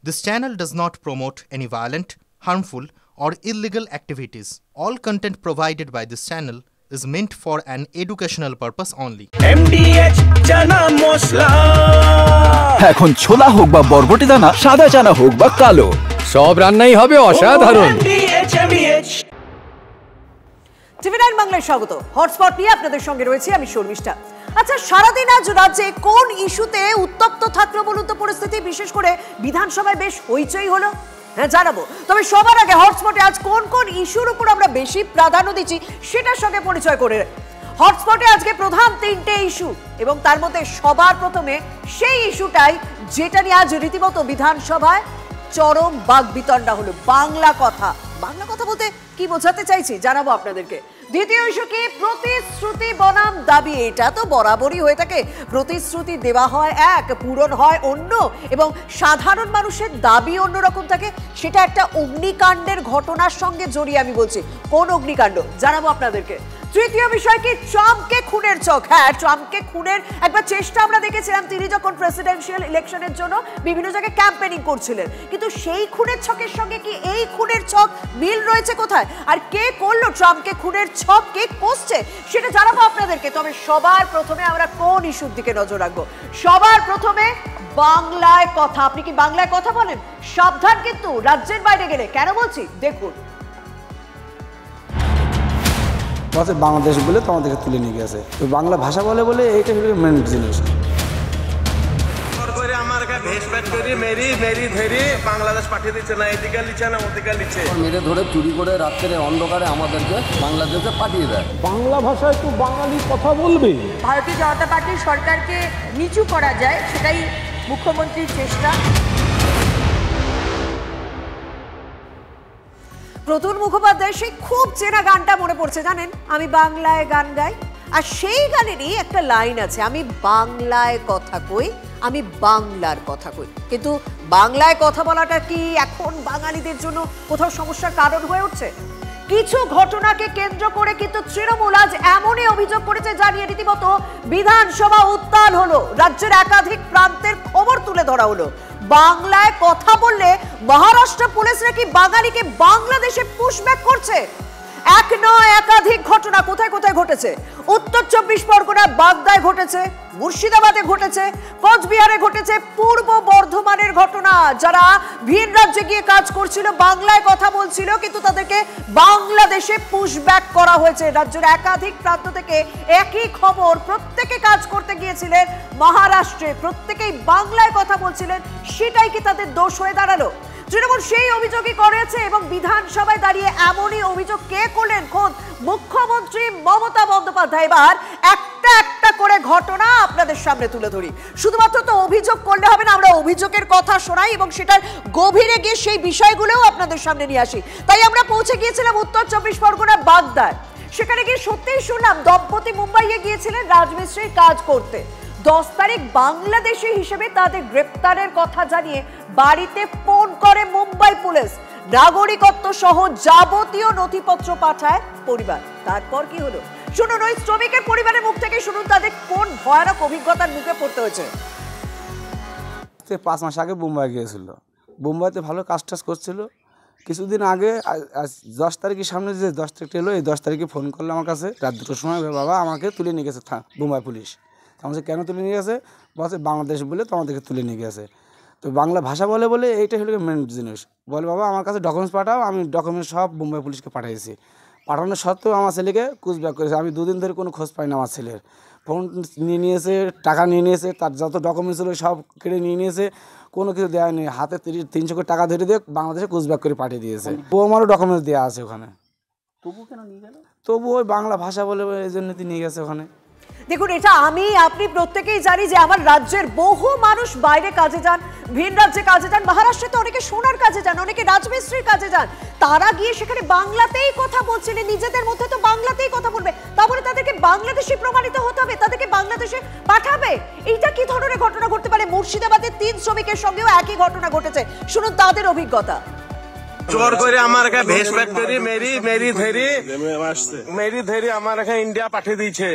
This channel does not promote any violent, harmful, or illegal activities. All content provided by this channel is meant for an educational purpose only. MDH chana masala এখন ছোলা হোক বা বরবটি দানা, সাদা চানা হোক বা কালো, সব রান্নাই হবে অসাধারণ। TV9 বাংলায় স্বাগত। হটস্পট নিয়ে আপনাদের সঙ্গে রয়েছে আমি শর্মিষ্ঠা। আচ্ছা, সারাদিন আজ রাজ্যে কোন ইস্যুতে উত্তপ্ত থাকলো বলুন তো পরিস্থিতি? বিশেষ করে বিধানসভায় বেশ হইচই হলো, হ্যাঁ জানাবো। তবে সবার আগে হটস্পটে আজ কোন কোন ইস্যুর উপর আমরা বেশি প্রাধান্য দিচ্ছি সেটার সঙ্গে পরিচয় করে। হটস্পটে আজকে প্রধান 3টে ইস্যু এবং তার মধ্যে সবার প্রথমে সেই ইস্যুটাই যেটা নিয়ে আজ রীতিমতো বিধানসভায় চরম বাকবিতণ্ডা হলো, বাংলা কথা। বাংলা কথা বলতে কি বোঝাতে চাইছি জানাবো আপনাদেরকে। দ্বিতীয় ইস্যু কি? প্রতিশ্রুতি বনাম দাবি। এটা তো বরাবরই হয়ে থাকে, প্রতিশ্রুতি দেওয়া হয় এক, পূরণ হয় অন্য, এবং সাধারণ মানুষের দাবি অন্যরকম থাকে। সেটা একটা অগ্নিকাণ্ডের ঘটনার সঙ্গে জড়িয়ে আমি বলছি। কোন অগ্নিকাণ্ড জানাবো আপনাদেরকে। তৃতীয় বিষয় কি? ট্রাম্পকে খুনের ছক। হ্যাঁ, ট্রাম্পকে খুনের একবার চেষ্টা আমরা দেখেছিলাম তিনি যখন প্রেসিডেন্সিয়াল ইলেকশনের জন্য বিভিন্ন জায়গায় ক্যাম্পেনিং করছিলেন, কিন্তু সেই খুনের ছকের সঙ্গে কি এই খুনের ছক মিল রয়েছে কোথায়? আর কে করলো ট্রাম্পকে খুনের ছক, কে কষছে সেটা জানাবো আপনাদেরকে। তবে সবার প্রথমে আমরা কোন ইস্যুর দিকে নজর রাখবো? সবার প্রথমে বাংলায় কথা। আপনি কি বাংলায় কথা বলেন? সাবধান কিন্তু রাজ্যের বাইরে গেলে। কেন বলছি দেখুন। বাংলাদেশ বলে তো আমাদেরকে তুলে নিয়ে গেছে, তো বাংলা ভাষা বলে বলে এইটা হলো মেন জিনিস। বাংলাদেশ পাঠিয়ে দিচ্ছে না, এদিকে লিখছে না ওদিকে লিখছে, মেরে ধরে চুরি করে রাত্রে অন্ধকারে আমাদেরকে বাংলাদেশে পাঠিয়ে দেয়। বাংলা ভাষায় তো বাঙালি কথা বলবে। ভারতীয় জনতা পার্টির সরকারকে নিচু করা যায়, সেটাই মুখ্যমন্ত্রীর চেষ্টা। প্রতুল মুখোপাধ্যায় সেই খুব চেনা গানটা মনে পড়ছে জানেন, আমি বাংলায় গান গাই। আর সেই গানেরই একটা লাইন আছে, আমি বাংলায় কথা কই, আমি বাংলার কথা কই। কিন্তু বাংলায় কথা বলাটা কি এখন বাঙালিদের জন্য কোথাও সমস্যার কারণ হয়ে উঠছে? কিছু ঘটনাকে কেন্দ্র করে কিন্তু তৃণমূল আজ এমনই অভিযোগ করেছে জানিয়ে রীতিমতো বিধানসভা উত্তাল হলো। রাজ্যের একাধিক প্রান্তের খবর তুলে ধরা হলো। বাংলায় কথা বললে মহারাষ্ট্র পুলিশ নাকি বাঙালিকে বাংলাদেশে পুশব্যাক করছে। এক নয় একাধিক ঘটনা কোথায় কোথায় ঘটেছে। উত্তর 24 পরগনা বাগদায় ঘটেছে, মুর্শিদাবাদে ঘটেছে, কোচবিহারে ঘটেছে, পূর্ব বর্ধমানের ঘটনা। যারা ভিন রাজ্যে গিয়ে কাজ করছিল, বাংলায় কথা বলছিল, কিন্তু তাদেরকে বাংলাদেশে পুশব্যাক করা হয়েছে। রাজ্যের একাধিক প্রান্ত থেকে একই খবর, প্রত্যেকে কাজ করতে গিয়েছিলেন মহারাষ্ট্রে, প্রত্যেকেই বাংলায় কথা বলছিলেন। সেটাই কি তাদের দোষ হয়ে দাঁড়ালো? তৃণমূল সেই অভিযোগই করেছে এবং বিধানসভায় দাঁড়িয়ে এমনই অভিযোগ কে করলেন? খোদ মুখ্যমন্ত্রী মমতা বন্দ্যোপাধ্যায়। এবার একটা একটা করে ঘটনা আপনাদের সামনে তুলে ধরি। শুধুমাত্র তো অভিযোগ করলে হবে না, আমরা অভিযোগের কথা শোনাই এবং সেটার গভীরে গিয়ে সেই বিষয়গুলোও আপনাদের সামনে নিয়ে আসি। তাই আমরা পৌঁছে গিয়েছিলাম উত্তর 24 পরগনা বাগদায়। সেখানে গিয়ে সত্যিই শুনলাম দম্পতি মুম্বাইয়ে গিয়েছিলেন রাজমিস্ত্রির কাজ করতে। 10 তারিখ বাংলাদেশি হিসেবে তাদের গ্রেপ্তারের কথা জানিয়ে বাড়িতে ফোন করে মুম্বাই পুলিশ। নাগরিকত্ব সহ যাবতীয় নথিপত্র পাঠায় পরিবার। তারপর কি হলো শুনুন, ওই শ্রমিকের পরিবারের মুখ থেকে শুনুন তাদের কোন ভয়ানক অভিজ্ঞতার মুখে পড়তে হয়েছে। 5 মাস আগে মুম্বাই গিয়েছিল, মুম্বাইতে ভালো কাজ টাজ করছিল। কিছুদিন আগে 10 তারিখের সামনে যে 10 তারিখ এলো, এই 10 তারিখে ফোন করলো আমার কাছে রাত 2টার সময়, বাবা আমাকে তুলে নিয়ে গেছে মুম্বাই পুলিশ। আমাকে কেন তুলে নিয়ে গেছে? বলছে বাংলাদেশ বলে তো আমাদেরকে তুলে নিয়ে গেছে, তো বাংলা ভাষা বলে বলে এইটা হলো মেন জিনিস। বলে বাবা আমার কাছে ডকুমেন্টস পাঠাও, আমি ডকুমেন্টস সব মুম্বাই পুলিশকে পাঠিয়েছি। পাঠানোর সত্ত্বেও আমার ছেলেকে কুচব্যাক করেছে। আমি 2 দিন ধরে কোনো খোঁজ পাই না আমার ছেলের। ফোন নিয়ে নিয়েছে, টাকা নিয়ে নিয়েছে, তার যত ডকুমেন্টস ছিল সব কেড়ে নিয়ে নিয়েছে, কোনো কিছু দেওয়া নেই। হাতে 300 কোটি টাকা ধরে দিয়ে বাংলাদেশে কুচব্যাক করে পাঠিয়ে দিয়েছে। আমারও ডকুমেন্টস দেওয়া আছে ওখানে। তবু কেন নিয়ে গেল? তবু ওই বাংলা ভাষা বলে এই জন্য নিয়ে গেছে ওখানে। দেখুন, এটা আমি আপনি প্রত্যেকেই জানি যে আমার রাজ্যের বহু মানুষ বাইরে কাজে যান, ভিন রাজ্যে কাজে যান। মহারাষ্ট্রে তো অনেকে সোনার কাজে যান, অনেকে রাজমিস্ত্রির কাজে যান। তারা গিয়ে সেখানে বাংলাতেই কথা বলছিলেন, নিজেদের মধ্যে তো বাংলাতেই কথা বলবে। তারপরে তাদেরকে বাংলাদেশি প্রমাণিত হতে হবে, তাদেরকে বাংলাদেশে পাঠাবে। এইটা কি ধরনের ঘটনা ঘটতে পারে? মুর্শিদাবাদের 3 শ্রমিকের সঙ্গেও একই ঘটনা ঘটেছে। শুনুন তাদের অভিজ্ঞতা। জোর করে আমার ভেস ফ্যাক্টরি মেরি ধেরি আমার ইন্ডিয়া পাঠিয়ে দিয়েছে,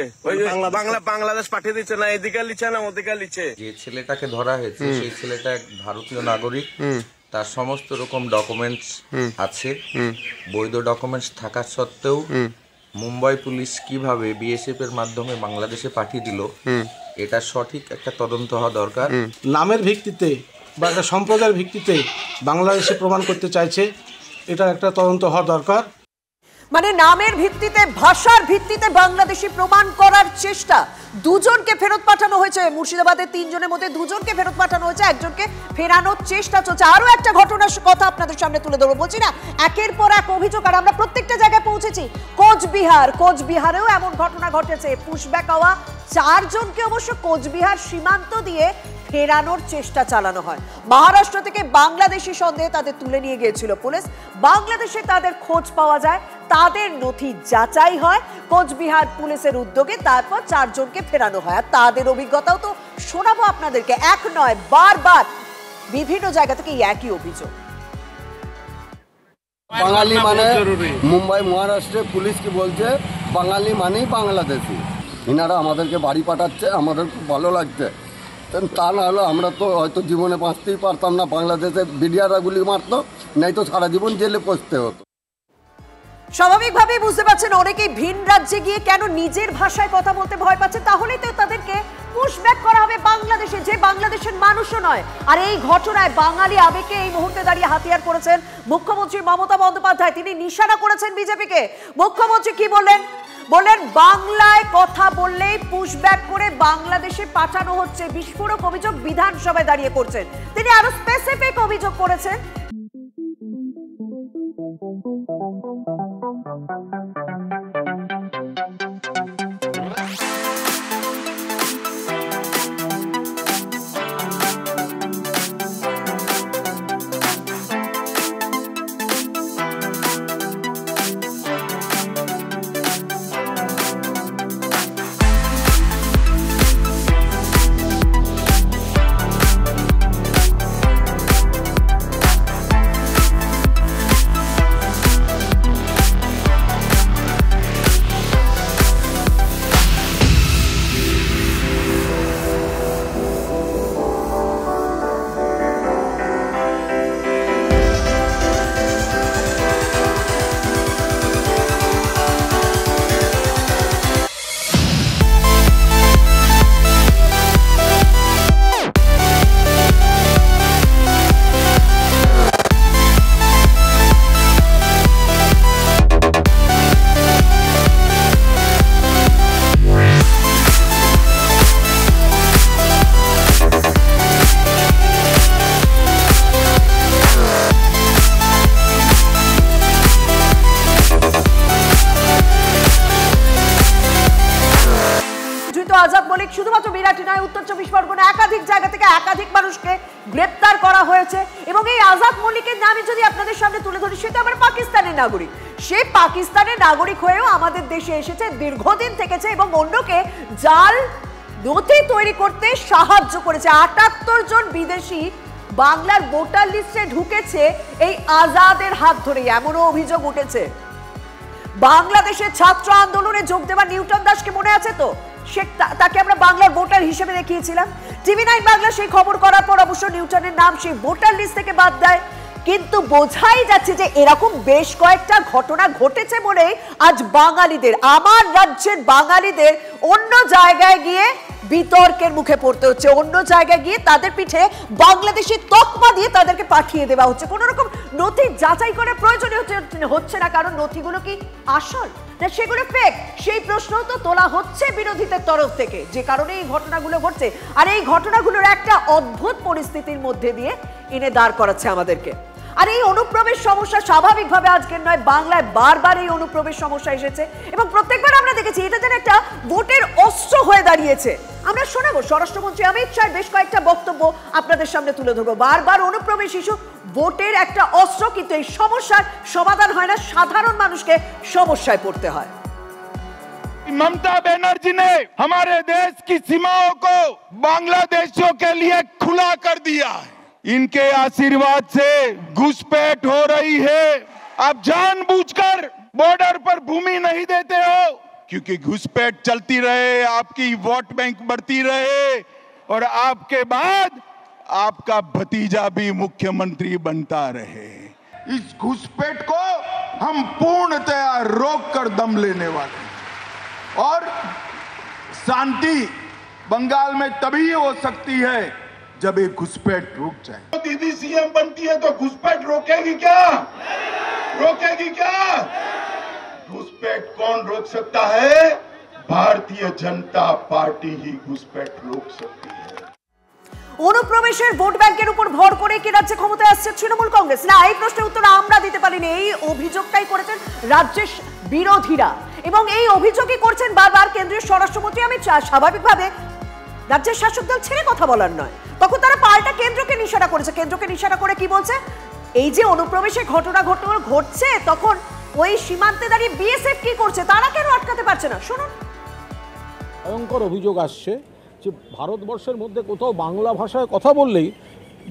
বাংলাদেশ পাঠিয়ে দিচ্ছে না, এদিকে লিখছে না ওদিকে লিখছে। যে ছেলেটাকে ধরা হয়েছে সেই ছেলেটা এক ভারতীয় নাগরিক, তার সমস্ত রকম ডকুমেন্টস আছে। বৈধ ডকুমেন্টস থাকা সত্ত্বেও মুম্বাই পুলিশ কিভাবে বিএসএফ এর মাধ্যমে বাংলাদেশে পাঠিয়ে দিল, এটা সঠিক একটা তদন্ত হওয়া দরকার। নামের ভিত্তিতে বা একটা সম্প্রদায়ের ভিত্তিতে বাংলাদেশে প্রমাণ করতে চাইছে, এটা একটা তদন্ত হওয়া দরকার। মানে নামের ভিত্তিতে, ভাষার ভিত্তিতে বাংলাদেশি প্রমাণ করার চেষ্টা। দুজনকে ফেরত পাঠানো হয়েছে, মুর্শিদাবাদের 3 জনের মধ্যে 2 জনকে ফেরত পাঠানো হয়েছে, একজনকে ফেরানোর চেষ্টা চলছে। আরো একটা ঘটনার কথা আপনাদের সামনে তুলে ধরবো, বলছি না একের পর এক অভিযোগ, আর আমরা প্রত্যেকটা জায়গায় পৌঁছেছি। কোচবিহারেও এমন ঘটনা ঘটেছে। পুশব্যাক হওয়া 4 জনকে অবশ্য কোচবিহার সীমান্ত দিয়ে ফেরানোর চেষ্টা চালানো হয়। মহারাষ্ট্র থেকে বাংলাদেশি সন্দেহে তাদের তুলে নিয়ে গিয়েছিল পুলিশ। বাংলাদেশে তাদের খোঁজ পাওয়া যায়, তাদের নথি যাচাই হয় কোচবিহার পুলিশের উদ্যোগে, তারপর 4 জনকে ফেরানো হয়। আর তাদের অভিজ্ঞতাও তো শোনাবো আপনাদেরকে, এক নয় বারবার বিভিন্ন জায়গা থেকে একই অভিযোগ। বাঙালি মানে মুম্বাই মহারাষ্ট্রে পুলিশ কি বলছে, বাঙালি মানেই বাংলাদেশি। এনারা আমাদেরকে বাড়ি পাঠাচ্ছে, আমাদের খুব ভালো লাগছে। তা না হলে আমরা তো হয়তো জীবনে বাঁচতেই পারতাম না। বাংলাদেশে বিডিআররা গুলি মারতো, নাই তো সারা জীবন জেলে পচতে হতো। স্বাভাবিকভাবেই বুঝতে পারছেন অনেকেই ভিন রাজ্যে গিয়ে কেন নিজের ভাষায় কথা বলতে ভয় পাচ্ছে। তাহলেই তো তাদেরকে পুশব্যাক করা হবে বাংলাদেশে, যে বাংলাদেশের মানুষও নয়। আর এই ঘটনায় বাঙালি আবেগে এই মুহূর্তে দাঁড়িয়ে হাতিয়ার করেছেন মুখ্যমন্ত্রী মমতা বন্দ্যোপাধ্যায়। তিনি নিশানা করেছেন বিজেপিকে। মুখ্যমন্ত্রী কি বললেন? বললেন বাংলায় কথা বললেই পুশব্যাক করে বাংলাদেশে পাঠানো হচ্ছে। বিস্ফোরক অভিযোগ বিধানসভায় দাঁড়িয়ে করছেন তিনি। আরো স্পেসিফিক অভিযোগ করেছেন, শুধুমাত্র বিরাটি নয়, উত্তর 24 পরগনা একাধিক জায়গা থেকে একাধিক মানুষকে গ্রেপ্তার করা হয়েছে। এবং এই আজাদ মল্লিকের নামে যদি আপনাদের সামনে তুলে ধরি, সে তো আবার পাকিস্তানের নাগরিক। সে পাকিস্তানের নাগরিক হয়েও আমাদের দেশে এসেছে, দীর্ঘদিন থেকেছে এবং অন্যকে জাল নথি তৈরি করতে সাহায্য করেছে। 78 জন বিদেশি বাংলার ভোটার লিস্টে ঢুকেছে এই আজাদের হাত ধরে, এমনও অভিযোগ উঠেছে। বাংলাদেশের ছাত্র আন্দোলনে যোগ দেওয়া নিউটন দাসকে মনে আছে তো? তাকে আমরা বাংলার ভোটার হিসেবে দেখিয়েছিলাম। টিভি9 বাংলা সেই খবর করার পর অবশ্য নিউটনের নাম সেই ভোটার লিস্ট থেকে বাদ দেয়। কিন্তু বোঝাই যাচ্ছে যে এরকম বেশ কয়েকটা ঘটনা ঘটেছে বলেই আজ বাঙালিদের, আমার রাজ্যের বাঙালিদের অন্য জায়গায় গিয়ে বিতর্কের মুখে পড়তে হচ্ছে। অন্য জায়গায় গিয়ে তাদের পিঠে বাংলাদেশি তকমা দিয়ে তাদেরকে পাঠিয়ে দেওয়া হচ্ছে। কোনো রকম নথি যাচাই করার প্রয়োজনই হচ্ছে না, কারণ নথিগুলো কি আসল না সেগুলো ফেক, সেই প্রশ্ন তো তোলা হচ্ছে বিরোধীদের তরফ থেকে, যে কারণে এই ঘটনাগুলো ঘটছে। আর এই ঘটনাগুলোর একটা অদ্ভুত পরিস্থিতির মধ্যে দিয়ে এনে দাঁড় করাচ্ছে আমাদেরকে। আর এই অনুপ্রবেশ সমস্যা স্বাভাবিকভাবে আজকের নয়, বাংলায় বারবার এই অনুপ্রবেশ সমস্যা এসেছে এবং প্রত্যেকবার আমরা দেখেছি এটা যেন একটা ভোটের অস্ত্র হয়ে দাঁড়িয়েছে। আমরা শোনাবো স্বরাষ্ট্রমন্ত্রী অমিত শাহের বেশ কয়েকটা বক্তব্য আপনাদের সামনে তুলে ধরবো। বারবার অনুপ্রবেশ ইস্যু ভোটের একটা অস্ত্র, কিন্তু এই সমস্যার সমাধান হয় না, সাধারণ মানুষকে সমস্যায় পড়তে হয়। ममता बनर्जी ने हमारे देश की सीमाओं को बांग्लादेशियों के लिए खुला कर दिया है। इनके आशीर्वाद से घुसपैठ हो रही है। आप जानबूझकर बॉर्डर पर भूमि नहीं देते हो क्योंकि घुसपैठ चलती रहे, आपकी वोट बैंक बढ़ती रहे और आपके बाद आपका भतीजा भी मुख्यमंत्री बनता रहे। इस घुसपैठ को हम पूर्णतया रोक कर दम लेने वाले हैं और शांति बंगाल में तभी हो सकती है जब एक घुसपैठ रुक जाए। दीदी सीएम बनती है तो घुसपैठ रोकेगी क्या? रोकेगी क्या? घुसपैठ कौन रोक सकता है? भारतीय जनता पार्टी ही घुसपैठ रोक सकती है। অনুপ্রবেশের ভোট ব্যাংকের উপর ভর করে কি রাজ্যে ক্ষমতায় আসছে তৃণমূল কংগ্রেস? না, এই প্রশ্নের উত্তর আমরা দিতে পারিনি। এই অভিযোগটাই করেছেন রাজ্যের বিরোধীরা এবং এই অভিযোগই করছেন বারবার কেন্দ্রীয় স্বরাষ্ট্রমন্ত্রী অমিত শাহ। স্বাভাবিকভাবে রাজ্যের শাসক দল ছেড়ে কথা বলার নয়, তখন তারা পাল্টা কেন্দ্রকে নিশানা করেছে। কেন্দ্রকে নিশানা করে কি বলছে? এই যে অনুপ্রবেশের ঘটনা ঘটছে, তখন ওই সীমান্তে দাঁড়িয়ে বিএসএফ কি করছে, তারা কেন আটকাতে পারছে না? শুনুন। ভয়ঙ্কর অভিযোগ আসছে যে ভারতবর্ষের মধ্যে কোথাও বাংলা ভাষায় কথা বললেই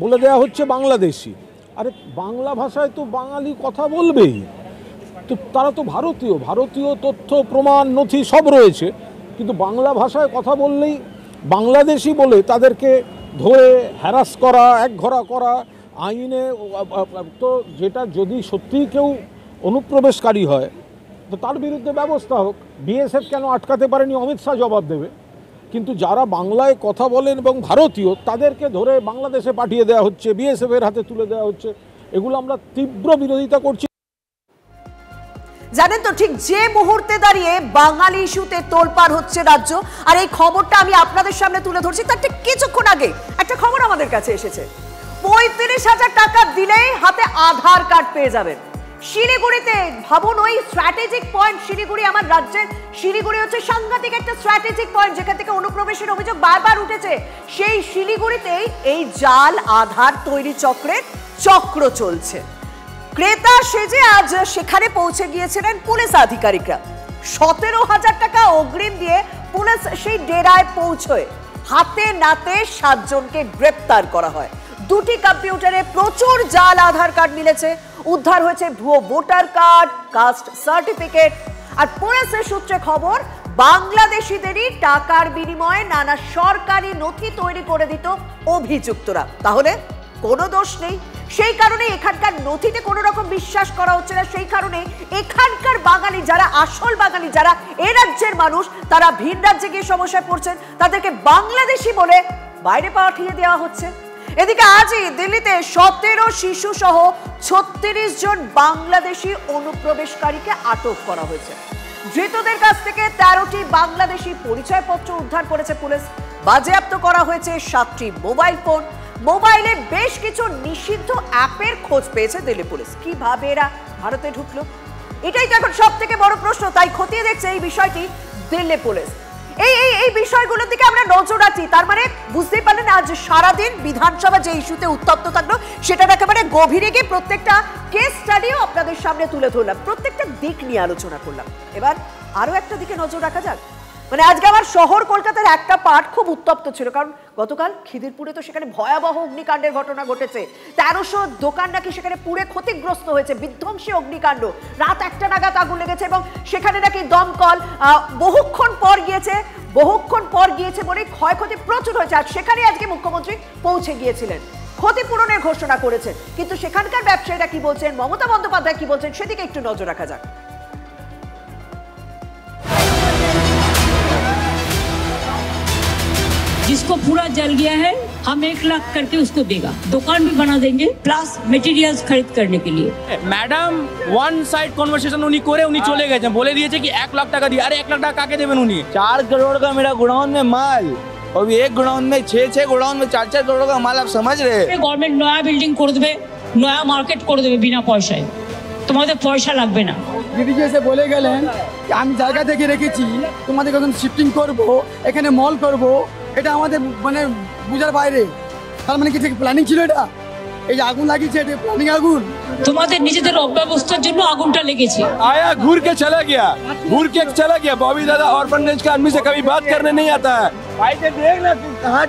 বলে দেওয়া হচ্ছে বাংলাদেশি। আরে বাংলা ভাষায় তো বাঙালি কথা বলবেই, তো তারা তো ভারতীয় তথ্য প্রমাণ নথি সব রয়েছে, কিন্তু বাংলা ভাষায় কথা বললেই বাংলাদেশি বলে তাদেরকে ধরে হ্যারাস করা, একঘরা করা আইনে। তো যেটা যদি সত্যিই কেউ অনুপ্রবেশকারী হয় তো তার বিরুদ্ধে ব্যবস্থা হোক। বিএসএফ কেন আটকাতে পারেনি অমিত শাহ জবাব দেবে, কিন্তু যারা বাংলায় কথা বলেন এবং ভারতীয় তাদেরকে ধরে বাংলাদেশে পাঠিয়ে দেওয়া হচ্ছে, বিএসএফের হাতে তুলে দেওয়া হচ্ছে। এগুলো আমরা তীব্র বিরোধিতা করছি। জানেন তো, ঠিক যে মুহূর্তে দাঁড়িয়ে বাঙালি ইস্যুতে তোলপাড় হচ্ছে রাজ্য, আর এই খবরটা আমি আপনাদের সামনে তুলে ধরছি, তার ঠিক কিছুক্ষণ আগে একটা খবর আমাদের কাছে এসেছে। 35,000 টাকা দিলেই হাতে আধার কার্ড পেয়ে যাবেন। শিলিগুড়িতে ভাবুন, ওই স্ট্র্যাটেজিক পয়েন্ট শিলিগুড়ি, আমার রাজ্যের শিলিগুড়ি হচ্ছে সাংঘাতিক একটা স্ট্র্যাটেজিক পয়েন্ট, যেখান থেকে অনুপ্রবেশের অভিযোগ বারবার উঠেছে। সেই শিলিগুড়িতেই এই জাল আধার তৈরি চক্র চলছে। ক্রেতা সেজে আজ সেখানে পৌঁছে গিয়েছিলেন পুলিশ আধিকারিকরা। 17,000 টাকা অগ্রিম দিয়ে পুলিশ সেই ডেরায় পৌঁছয়। হাতে নাতে 7 জনকে গ্রেপ্তার করা হয়। 2টি কম্পিউটারে প্রচুর জাল আধার কার্ড মিলেছে। উদ্ধার হয়েছে ভুয়ো ভোটার কার্ড, কাস্ট সার্টিফিকেট। আর পুলিশের সূত্রে খবর, বাংলাদেশিদেরই টাকার বিনিময়ে নানা সরকারি নথি তৈরি করে দিত অভিযুক্তরা। তাহলে কোনো দোষ নেই। সেই কারণে এখানকার নথিতে কোনো রকম বিশ্বাস করা হচ্ছে না। সেই কারণে এখানকার বাঙালি যারা আসল বাঙালি, যারা এ রাজ্যের মানুষ, তারা ভিন রাজ্যে গিয়ে সমস্যায় পড়ছেন। তাদেরকে বাংলাদেশি বলে বাইরে পাঠিয়ে দেওয়া হচ্ছে। এদিকে আজই দিল্লিতে 17 শিশু সহ 36 জন বাংলাদেশি অনুপ্রবেশকারীকে আটক করা হয়েছে। ধৃতদের কাছ থেকে 13টি বাংলাদেশি পরিচয়পত্র উদ্ধার করেছে পুলিশ। বাজেয়াপ্ত করা হয়েছে 7টি মোবাইল ফোন। মোবাইলে বেশ কিছু নিষিদ্ধ অ্যাপের খোঁজ পেয়েছে দিল্লি পুলিশ। কিভাবে এরা ভারতে ঢুকলো, এটাই তো এখন সব থেকে বড় প্রশ্ন। তাই খতিয়ে দেখছে এই বিষয়টি দিল্লি পুলিশ। এই বিষয়গুলোর দিকে আমরা নজর রাখছি। তার মানে বুঝতেই পারলেন, আজ সারাদিন বিধানসভা যে ইস্যুতে উত্তপ্ত থাকলো সেটার একেবারে গভীরে গিয়ে প্রত্যেকটা কেস স্টাডিও আপনাদের সামনে তুলে ধরলাম, প্রত্যেকটা দিক নিয়ে আলোচনা করলাম। এবার আরো একটা দিকে নজর রাখা যাক। মানে আজকে আমার শহর কলকাতার একটা পার্ট খুব উত্তপ্ত ছিল, কারণ গতকাল খিদিরপুরে তো সেখানে ভয়াবহ অগ্নিকাণ্ডের ঘটনা ঘটেছে। 1300 দোকান নাকি সেখানে পুড়ে ক্ষতিগ্রস্ত হয়েছে, বিধ্বংসী অগ্নিকাণ্ড। রাত 1টা নাগাদ আগুন লেগেছে এবং সেখানে নাকি দমকল বহুক্ষণ পর গিয়েছে বলে ক্ষয়ক্ষতি প্রচুর হয়েছে। আর সেখানে আজকে মুখ্যমন্ত্রী পৌঁছে গিয়েছিলেন, ক্ষতিপূরণের ঘোষণা করেছেন। কিন্তু সেখানকার ব্যবসায়ীরা কি বলছেন, মমতা বন্দ্যোপাধ্যায় কি বলছেন, সেদিকে একটু নজর রাখা যাক। जिसको पूरा जल गया है हम 1 लाख करके उसको देगा, दुकान भी बना देंगे प्लस मटेरियल्स खरीद करने के लिए। मैडम वन साइड कन्वर्सेशन उन्हीं करे, उन्हीं चले गए, बोले दिए कि 1 लाख टाका दिए। अरे 1 लाख टाका काके देवें उन्हीं? 4 करोड़ का मेरा गोडाउन में माल, और एक गोडाउन में 6 गोडाउन में 4 करोड़ का माल। आप समझ रहे हैं? गवर्नमेंट नया बिल्डिंग कर देवे, नया मार्केट कर देवे बिना পয়সায়, তোমাদের পয়সা লাগবে না। দিদি এসে বলে গেলেন আমি জায়গা দেখে রেখেছি, তোমাদের কখন শিফটিং করব, এখানে মল করব, এটা আমাদের মানে বুঝার বাইরে। তার মানে কি প্ল্যানিং ছিল? এটা এই যে আগুন লাগিয়েছে, এটা প্ল্যানিং আগুন। তোমাদের নিজেদের অব্যবস্থার জন্য আগুনটা লেগেছে। आया घूर के चला गया बॉबी दादा ऑर्फनेज के आदमी से कभी बात करने नहीं आता है। भाई देख ना कहाँ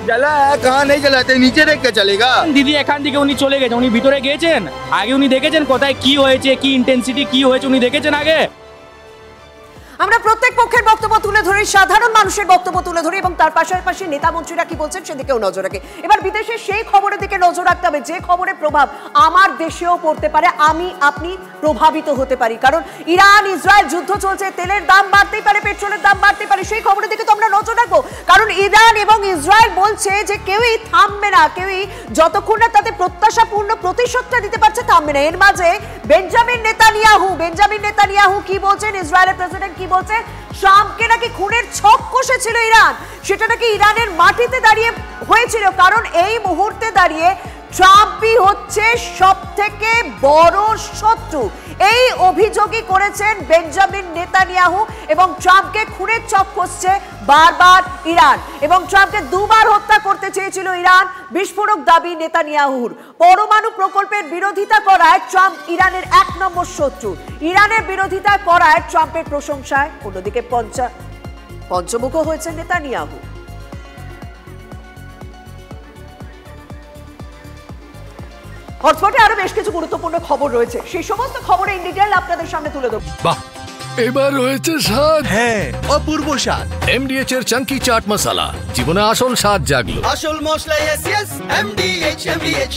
जला है, कहाँ नहीं जलाते, नीचे देख के चलेगा। দিদি এখান থেকে উনি চলে গেছেন, উনি ভিতরে গিয়েছেন, আগে উনি দেখেছেন কোথায় কি হয়েছে, কি ইন্টেন্সিটি কি হয়েছে উনি দেখেছেন আগে। আমরা প্রত্যেক পক্ষের বক্তব্য তুলে ধরি, সাধারণ মানুষের বক্তব্য তুলে ধরি এবং তার পাশাপাশি নেতা মন্ত্রীরা কি বলছেন সেদিকেও নজর রাখি। এবার বিদেশে সেই খবরের দিকে নজর রাখতে হবে যে খবরের প্রভাব আমার দেশেও পড়তে পারে, আমি আপনি প্রভাবিত হতে পারি। কারণ ইরান ইসরায়েল যুদ্ধ চলছে, তেলের দাম বাড়তেই পারে, পেট্রোলের দাম বাড়তে পারে, সেই খবরের দিকে তো আমরা নজর রাখবো। কারণ ইরান এবং ইসরায়েল বলছে যে কেউই থামবে না, কেউই যতক্ষণ না তাদের প্রত্যাশাপূর্ণ প্রতিশোধটা দিতে পারছে থামবে না। এর মাঝে বেঞ্জামিন নেতানিয়াহু কি বলছেন, ইসরায়েলের প্রেসিডেন্ট কি বলছেন, ট্রাম্পকে নাকি খুনের ছক কষেছিল ইরান, সেটা নাকি ইরানের মাটিতে দাঁড়িয়ে হয়েছিল। কারণ এই মুহূর্তে দাঁড়িয়ে ট্রাম্পই হচ্ছে সবথেকে বড় শত্রু, এই অভিযোগই করেছেন বেঞ্জামিন নেতানিয়াহু। এবং ট্রাম্পকে খুনের ছক কষছে বারবার ইরান, এবং ট্রাম্পকে দুবার হত্যা করতে চেয়েছিল ইরান, বিস্ফোরক দাবি নেতানিয়াহুর। পরমাণু প্রকল্পের বিরোধিতা করায় ট্রাম্প ইরানের 1 নম্বর শত্রু, ইরানের বিরোধিতা করায় ট্রাম্পের প্রশংসায় অন্যদিকে পঞ্চমুখ হয়েছে নেতানিয়াহু। হটস্পটে আরো বেশ কিছু গুরুত্বপূর্ণ খবর রয়েছে, সেই সমস্ত খবরে ইন ডিটেইল আপনাদের সামনে তুলে দেব। বাহ, এবার রয়েছে স্বাদ। হ্যাঁ, অপূর্ব স্বাদ। এমডিএচ এর চাঙ্কি চাট মশলা, জীবনে আসল স্বাদ জাগলো। আসল মশলা এমডিএচ।